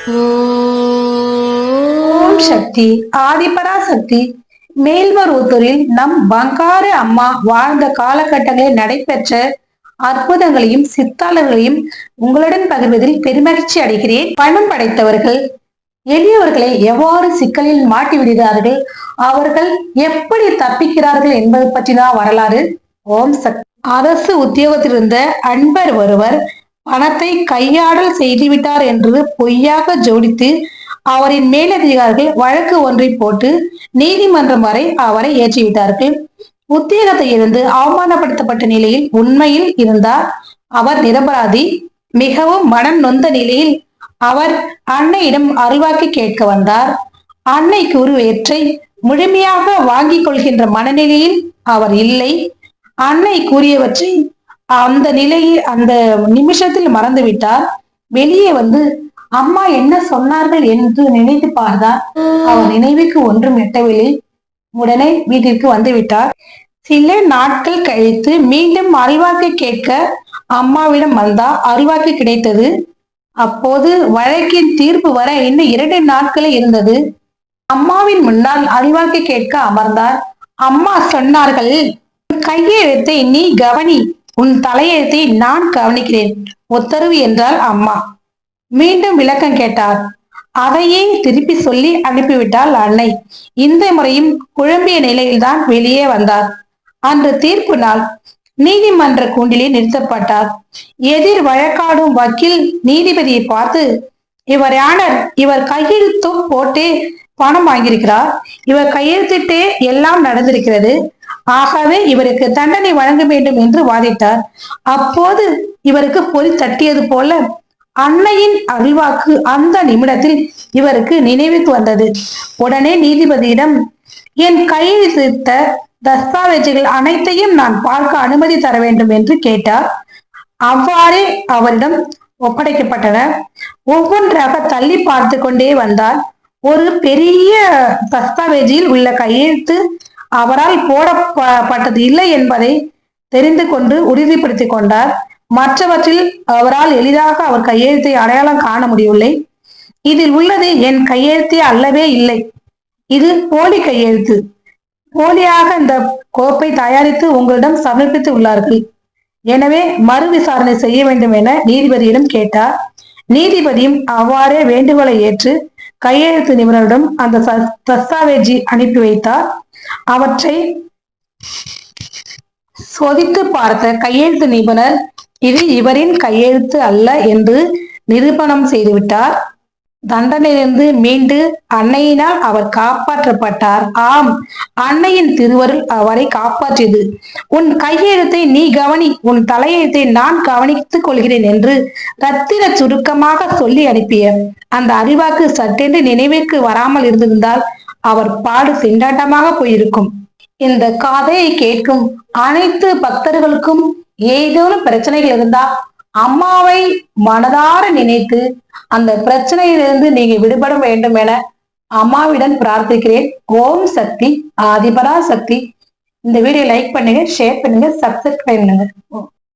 ஓம் சக்தி. ஆதிபராசக்தி. மேல்மருவத்தூரில் நம் பங்காரு அம்மா வாழ்ந்த காலகட்டங்களில் நடைபெற்ற அற்புதங்களையும் சித்தாளர்களையும் உங்களுடன் பகிர்வதில் பெருமகிழ்ச்சி அடைகிறேன். பணம் படைத்தவர்கள் எளியவர்களை எவ்வாறு சிக்கலில் மாட்டி விடுகிறார்கள், அவர்கள் எப்படி தப்பிக்கிறார்கள் என்பது பற்றிதான் வரலாறு. ஓம் சக்தி. அரசு உத்தியோகத்தில் இருந்த அன்பர் ஒருவர் பணத்தை கையாடல் செய்துவிட்டார் என்று பொய்யாக ஜோடித்து அவரின் மேலதிகாரிகள் வழக்கு ஒன்றை போட்டு நீதிமன்றம் வரை அவரை ஏற்றிவிட்டார்கள். உத்தியோகத்தை இருந்து அவமானப்படுத்தப்பட்ட நிலையில் உண்மையில் இருந்தார் அவர் நிரபராதி. மிகவும் மனம் நொந்த நிலையில் அவர் அன்னையிடம் அருள்வாக்கு கேட்க வந்தார். அன்னை கூறுவற்றை முழுமையாக வாங்கிக் கொள்கின்ற மனநிலையில் அவர் இல்லை. அன்னை கூறியவற்றை அந்த நிமிஷத்தில் மறந்துவிட்டார். வெளியே வந்து அம்மா என்ன சொன்னார்கள் என்று நினைத்து பார்த்தார். அவர் நினைவுக்கு ஒன்றும் எட்டவில்லை. உடனே வீட்டிற்கு வந்துவிட்டார். சில நாட்கள் கழித்து மீண்டும் அருள்வாக்கு கேட்க அம்மாவிடம் வந்தார். அருள்வாக்கு கிடைத்தது. அப்போது வழக்கின் தீர்ப்பு வர இன்னும் 2 நாட்களே இருந்தது. அம்மாவின் முன்னால் அருள்வாக்கு கேட்க அமர்ந்தார். அம்மா சொன்னார்கள், கையெழுத்தை நீ கவனி, உன் தலையெழுத்தை நான் கவனிக்கிறேன், உத்தரவு என்றால் அம்மா. மீண்டும் விளக்கம் கேட்டார். அதையே திருப்பி சொல்லி அனுப்பிவிட்டாள் அன்னை. இந்த முறையும் குழம்பிய நிலையில்தான் வெளியே வந்தார். அன்று தீர்ப்பு நாள். நீதிமன்ற கூண்டிலே நிறுத்தப்பட்டார். எதிர் வழக்காடும் வக்கீல் நீதிபதியை பார்த்து, இவர் யானர், இவர் கையெழுத்தும் போட்டே பணம் வாங்கியிருக்கிறார், இவர் கையெழுத்திட்டே எல்லாம் நடந்திருக்கிறது, ஆகவே இவருக்கு தண்டனை வழங்க வேண்டும் என்று வாதிட்டார். அப்போது இவருக்கு பொறி தட்டியது போல அன்னையின் அருள்வாக்கு அந்த நிமிடத்தில் இவருக்கு நினைவுக்கு வந்தது. உடனே நீதிபதியிடம், என் கையெழுத்திட்ட தஸ்தாவேஜுகள் அனைத்தையும் நான் பார்க்க அனுமதி தர வேண்டும் என்று கேட்டார். அவ்வாறே அவரிடம் ஒப்படைக்கப்பட்டன. ஒவ்வொன்றாக தள்ளி பார்த்து கொண்டே வந்தார். ஒரு பெரிய தஸ்தாவேஜில் உள்ள கையெழுத்து அவரால் போடப்பட்டது இல்லை என்பதை தெரிந்து கொண்டு உறுதிப்படுத்திக் கொண்டார். மற்றவற்றில் அவரால் எளிதாக அவர் கையெழுத்தை அடையாளம் காண முடியவில்லை. இதில் உள்ளது என் கையெழுத்தே அல்லவே இல்லை, இது போலி கையெழுத்து. போலியாக இந்த கோப்பை தயாரித்து உங்களிடம் சமர்ப்பித்து உள்ளார்கள். எனவே மறு விசாரணை செய்ய வேண்டும் என நீதிபதியிடம் கேட்டார். நீதிபதியும் அவ்வாறே வேண்டுகோளை ஏற்று கையெழுத்து நிபுணரிடம் அந்த தஸ்தாவேஜி அனுப்பி வைத்தார். அவற்றை சோதித்து பார்த்த கையெழுத்து நிபுணர் இது இவரின் கையெழுத்து அல்ல என்று நிரூபணம் செய்துவிட்டார். தண்டனையிலிருந்து மீண்டு அன்னையினால் அவர் காப்பாற்றப்பட்டார். ஆம், அன்னையின் திருவருள் அவரை காப்பாற்றியது. உன் கையெழுத்தை நீ கவனி, உன் தலையெழுத்தை நான் கவனித்துக் கொள்கிறேன் என்று ரத்தின சுருக்கமாக சொல்லி அனுப்பிய அந்த அறிவாக்கு சட்டென்று நினைவிற்கு வராமல் இருந்திருந்தால் அவர் பாடு திண்டாட்டமாக போயிருக்கும். இந்த கதையை கேட்கும் அனைத்து பக்தர்களுக்கும் ஏதேனும் பிரச்சனைகள் இருந்தா அம்மாவை மனதார நினைத்து அந்த பிரச்சனையிலிருந்து நீங்க விடுபட வேண்டும் என அம்மாவிடம் பிரார்த்திக்கிறேன். ஓம் சக்தி. ஆதிபராசக்தி. இந்த வீடியோ லைக் பண்ணுங்க, ஷேர் பண்ணுங்க, சப்ஸ்கிரைப் பண்ணுங்க.